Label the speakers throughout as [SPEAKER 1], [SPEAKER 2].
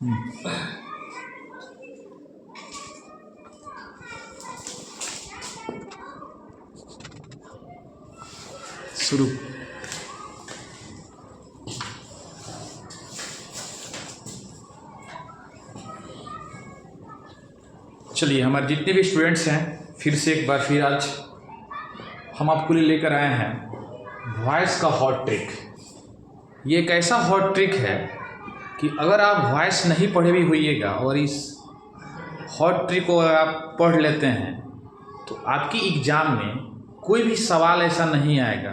[SPEAKER 1] शुरू। चलिए, हमारे जितने भी स्टूडेंट्स हैं, फिर से एक बार फिर आज हम आपके लिए लेकर आए हैं वॉइस का हॉट ट्रिक। ये एक ऐसा हॉट ट्रिक है कि अगर आप वॉइस नहीं पढ़े भी होइएगा और इस हॉट ट्रिक को अगर आप पढ़ लेते हैं तो आपकी एग्ज़ाम में कोई भी सवाल ऐसा नहीं आएगा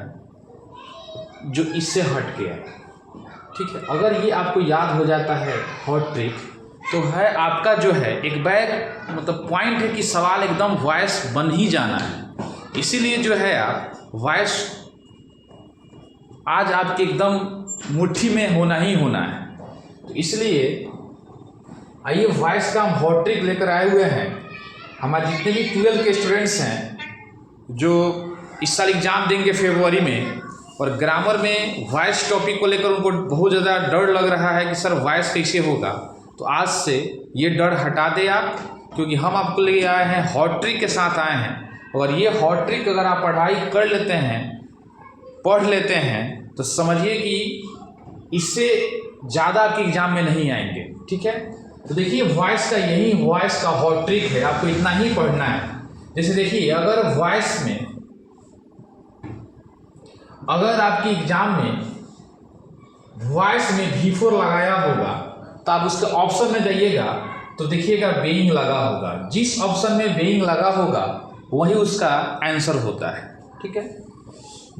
[SPEAKER 1] जो इससे हट के आए। ठीक है, अगर ये आपको याद हो जाता है हॉट ट्रिक तो है आपका जो है एक बैग मतलब पॉइंट है कि सवाल एकदम वॉइस बन ही जाना है। इसीलिए जो है आप वॉइस आज आपके एकदम मुट्ठी में होना ही होना है। तो इसलिए आइए वॉइस का हम हॉट ट्रिक लेकर आए हुए हैं। हमारे जितने भी 12 के स्टूडेंट्स हैं जो इस साल एग्ज़ाम देंगे फरवरी में और ग्रामर में वॉइस टॉपिक को लेकर उनको बहुत ज़्यादा डर लग रहा है कि सर वॉइस कैसे होगा, तो आज से ये डर हटा दें आप, क्योंकि हम आपको लिए आए हैं हॉट ट्रिक के साथ आए हैं। और ये हॉट ट्रिक अगर आप पढ़ाई कर लेते हैं, पढ़ लेते हैं, तो समझिए कि इससे ज़्यादा आपके एग्ज़ाम में नहीं आएंगे। ठीक है, तो देखिए वॉइस का यही वॉइस का हॉट ट्रिक है, आपको इतना ही पढ़ना है। जैसे देखिए, अगर वॉइस में अगर आपकी एग्जाम में वॉइस में V4 लगाया होगा तो आप उसके ऑप्शन में जाइएगा तो देखिएगा बेइंग लगा होगा। जिस ऑप्शन में बेइंग लगा होगा वही उसका आंसर होता है। ठीक है,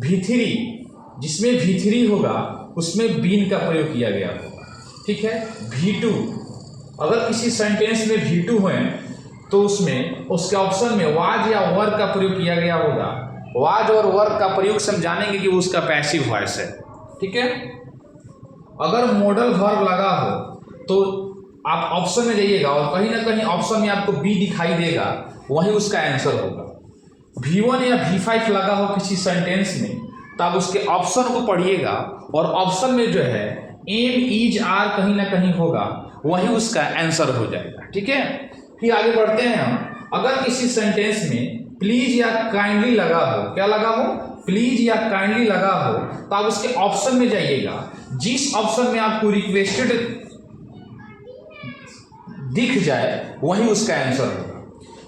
[SPEAKER 1] V3 जिसमें V3 होगा उसमें बीन का प्रयोग किया गया होगा। ठीक है, V2 अगर किसी सेंटेंस में V2 है तो उसमें उसके ऑप्शन में वाज या वर का प्रयोग किया गया होगा। वाज और वर का प्रयोग से हम जानेंगे कि उसका पैसिव वॉइस है। ठीक है, अगर मॉडल वर्ब लगा हो तो आप ऑप्शन में जाइएगा और कहीं ना कहीं ऑप्शन में आपको बी दिखाई देगा, वही उसका आंसर होगा। V1 या V5 लगा हो किसी सेंटेंस में तो आप उसके ऑप्शन को पढ़िएगा और ऑप्शन में जो है एम इज आर कहीं ना कहीं होगा, वही उसका आंसर हो जाएगा। ठीक है, फिर आगे बढ़ते हैं हम। अगर किसी सेंटेंस में प्लीज या काइंडली लगा हो, क्या लगा हो, प्लीज या काइंडली लगा हो, तो आप उसके ऑप्शन में जाइएगा। जिस ऑप्शन में आपको रिक्वेस्टेड दिख जाए वही उसका आंसर होगा।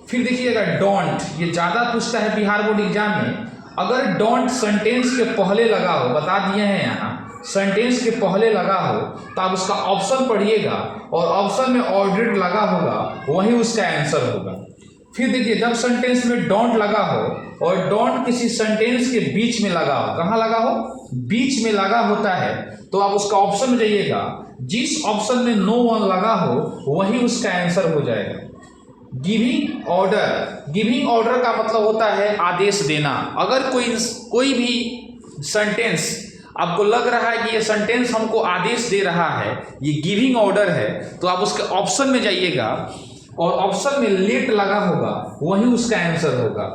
[SPEAKER 1] फिर देखिएगा डोंट, ये ज्यादा पूछता है बिहार बोर्ड एग्जाम में। अगर डोंट सेंटेंस के पहले लगा हो, बता दिए हैं यहाँ सेंटेंस के पहले लगा हो, तो आप उसका ऑप्शन पढ़िएगा और ऑप्शन में ऑर्डर्ड लगा होगा, वही उसका आंसर होगा। फिर देखिए, जब सेंटेंस में डोंट लगा हो और डोंट किसी सेंटेंस के बीच में लगा हो, कहाँ लगा हो, बीच में लगा होता है, तो आप उसका ऑप्शन में जाइएगा। जिस ऑप्शन में नो वन लगा हो वही उसका आंसर हो जाएगा। गिविंग ऑर्डर, गिविंग ऑर्डर का मतलब होता है आदेश देना। अगर कोई भी सेंटेंस आपको लग रहा है कि ये सेंटेंस हमको आदेश दे रहा है, ये गिविंग ऑर्डर है, तो आप उसके ऑप्शन में जाइएगा और ऑप्शन में लेट लगा होगा, वही उसका आंसर होगा।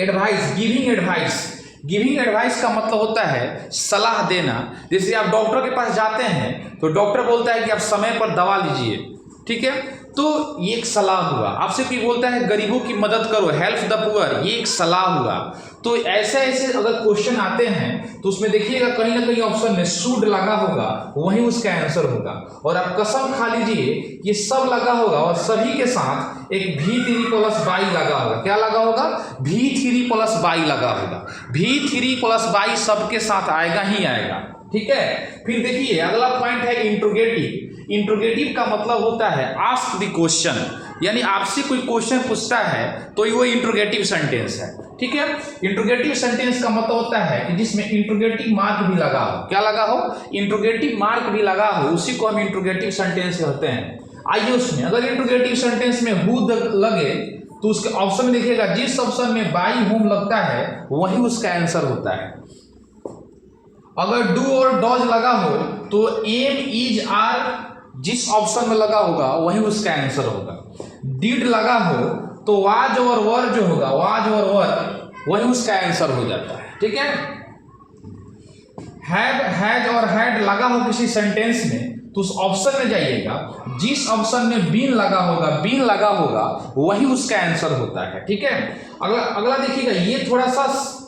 [SPEAKER 1] Advice, giving advice, giving advice का मतलब होता है सलाह देना। जैसे आप डॉक्टर के पास जाते हैं तो डॉक्टर बोलता है कि आप समय पर दवा लीजिए। ठीक है, तो ये एक सलाह हुआ। आपसे कोई बोलता है गरीबों की मदद करो, हेल्प द पुअर, ये एक सलाह हुआ। तो ऐसे ऐसे अगर क्वेश्चन आते हैं तो उसमें देखिएगा कहीं ना कहीं ऑप्शन में शुड लगा होगा, वही उसका आंसर होगा। और आप कसम खा लीजिए ये सब लगा होगा और सभी के साथ एक V3+y लगा होगा। क्या लगा होगा, V3+y लगा होगा। V3+y सबके साथ आएगा ही आएगा। ठीक है, फिर देखिए अगला पॉइंट है इंट्रोगेटिव। इंट्रोगेटिव का मतलब होता है आस्क द क्वेश्चन, यानी आपसे कोई क्वेश्चन पूछता है तो वो इंट्रोगेटिव सेंटेंस है। ठीक है, इंट्रोगेटिव सेंटेंस का मतलब होता है कि जिसमें इंट्रोगेटिव मार्क भी लगा हो। क्या लगा हो, इंट्रोगेटिव मार्क भी लगा हो, उसी को हम इंट्रोगेटिव सेंटेंस कहते हैं। आइए उसमें अगर इंट्रोगेटिव सेंटेंस में हु लगे तो उसके ऑप्शन में देखिएगा जिस ऑप्शन में बाई होम लगता है वही उसका आंसर होता है। अगर डू और डॉज लगा हो तो एम इज आर जिस ऑप्शन में लगा होगा वही उसका आंसर होगा। डिड लगा हो तो वाज और वर जो होगा, वाज और वर, वही उसका आंसर हो जाता है। ठीक है, हैव, हैज और हैड लगा हो किसी सेंटेंस में तो उस ऑप्शन में जाइएगा, जिस ऑप्शन में बीन लगा होगा वही उसका आंसर होता है। ठीक है, अगला देखिएगा, ये थोड़ा सा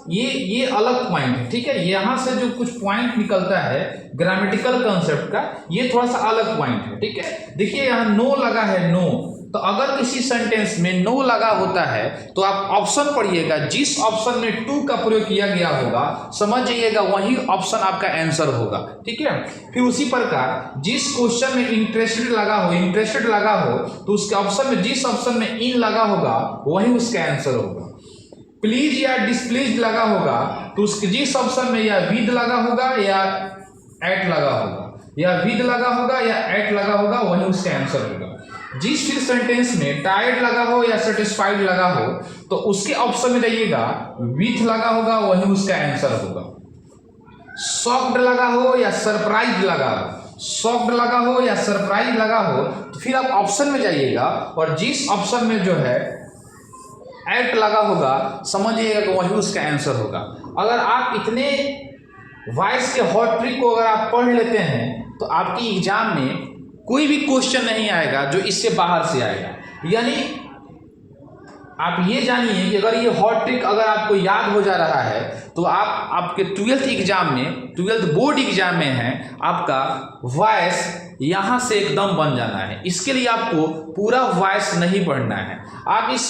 [SPEAKER 1] ये अलग पॉइंट है। ठीक है, यहाँ से जो कुछ पॉइंट निकलता है ग्रामेटिकल कंसेप्ट का, ये थोड़ा सा अलग पॉइंट है। ठीक है, देखिए यहाँ नो लगा है, नो, तो अगर किसी सेंटेंस में नो लगा होता है तो आप ऑप्शन पढ़िएगा, जिस ऑप्शन में टू का प्रयोग किया गया होगा समझ जाइएगा वही ऑप्शन आपका आंसर होगा। ठीक है, फिर उसी प्रकार जिस क्वेश्चन में इंटरेस्टेड लगा हो तो उसके ऑप्शन में जिस ऑप्शन में इन लगा होगा वही उसका आंसर होगा। प्लीज या डिसप्लीज लगा होगा तो उसके जिस ऑप्शन में या विद लगा होगा या एट लगा होगा, या विद लगा होगा या एट लगा होगा वही उसका आंसर होगा। जिस फिर सेंटेंस में टायर्ड लगा हो या सेटिस्फाइड लगा हो तो उसके ऑप्शन में जाइएगा, विथ लगा होगा वही उसका आंसर होगा। शॉक्ड लगा हो या सरप्राइज लगा हो तो फिर आप ऑप्शन में जाइएगा और जिस ऑप्शन में जो है एट लगा होगा समझिएगा कि वही उसका आंसर होगा। अगर आप इतने वॉइस के हॉट ट्रिक को अगर आप पढ़ लेते हैं तो आपकी एग्जाम में कोई भी क्वेश्चन नहीं आएगा जो इससे बाहर से आएगा। यानी आप ये जानिए कि अगर ये हॉट ट्रिक अगर आपको याद हो जा रहा है तो आप आपके 12th बोर्ड एग्जाम में है, आपका वॉइस यहाँ से एकदम बन जाना है। इसके लिए आपको पूरा वॉइस नहीं पढ़ना है, आप इस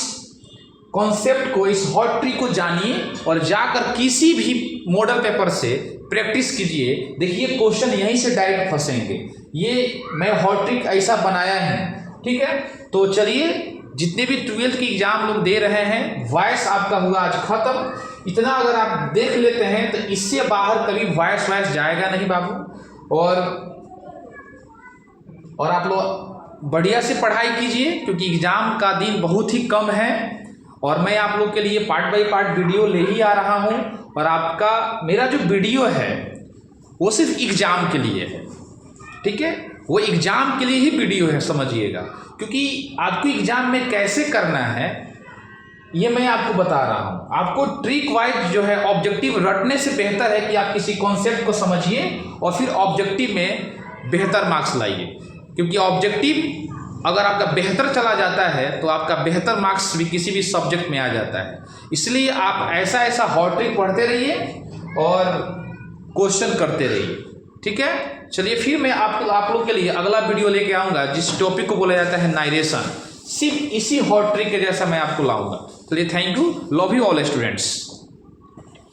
[SPEAKER 1] कॉन्सेप्ट को, इस हॉट ट्रिक को जानिए और जाकर किसी भी मॉडल पेपर से प्रैक्टिस कीजिए। देखिए क्वेश्चन यहीं से डायरेक्ट फंसेंगे, ये मैं हॉट ट्रिक ऐसा बनाया है। ठीक है, तो चलिए जितने भी 12th की एग्जाम लोग दे रहे हैं, वॉइस आपका हुआ आज खत्म। इतना अगर आप देख लेते हैं तो इससे बाहर कभी वॉइस जाएगा नहीं बाबू। और आप लोग बढ़िया से पढ़ाई कीजिए क्योंकि एग्जाम का दिन बहुत ही कम है और मैं आप लोग के लिए पार्ट बाय पार्ट वीडियो ले ही आ रहा हूं। और आपका मेरा जो वीडियो है वो सिर्फ एग्जाम के लिए है। ठीक है, वो एग्जाम के लिए ही वीडियो है, समझिएगा, क्योंकि आपको एग्जाम में कैसे करना है ये मैं आपको बता रहा हूं। आपको ट्रिक वाइज जो है ऑब्जेक्टिव रटने से बेहतर है कि आप किसी कॉन्सेप्ट को समझिए और फिर ऑब्जेक्टिव में बेहतर मार्क्स लाइए, क्योंकि ऑब्जेक्टिव अगर आपका बेहतर चला जाता है तो आपका बेहतर मार्क्स भी किसी भी सब्जेक्ट में आ जाता है। इसलिए आप ऐसा हॉट ट्रिक पढ़ते रहिए और क्वेश्चन करते रहिए। ठीक है, चलिए फिर मैं आप लोग के लिए अगला वीडियो लेके आऊँगा जिस टॉपिक को बोला जाता है नारेशन। सिर्फ इसी हॉट ट्रिक के जैसा मैं आपको लाऊंगा। चलिए, thank you, love you all students.